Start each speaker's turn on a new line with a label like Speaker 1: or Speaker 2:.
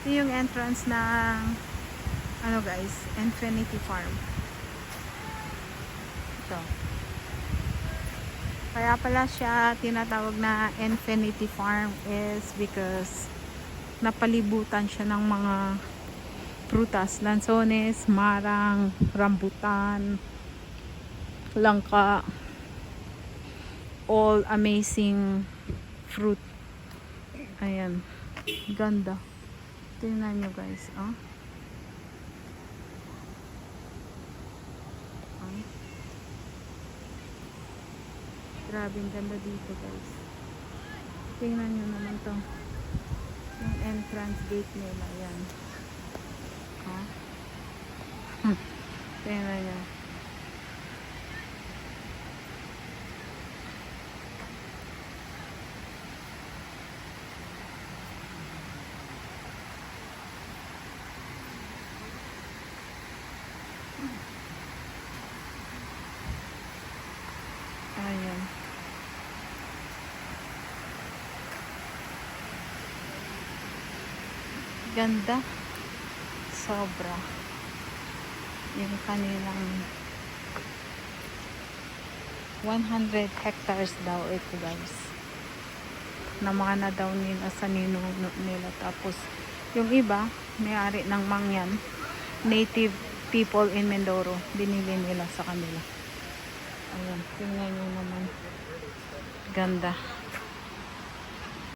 Speaker 1: Ito yung entrance ng ano guys, Infinity Farm. Ito. Kaya pala siya tinatawag na Infinity Farm is because napalibutan siya ng mga prutas, lansones, marang, rambutan, langka, all amazing fruit. Ayan, ganda. Tingnan nyo guys, oh. Grabe, ang ganda dito guys. Tingnan nyo naman to, yung entrance gate nila. Yan, oh. Tingnan nyo. Ayan. Ganda. Sobra. Yung kanilang 100 hectares daw ito guys. Na mga na daw nila sa ninuno nila. Tapos yung iba, may-ari ng mangyan. Native people in Mindoro. Binili nila sa kanila. Ayan. Tingnan nyo naman. Ganda.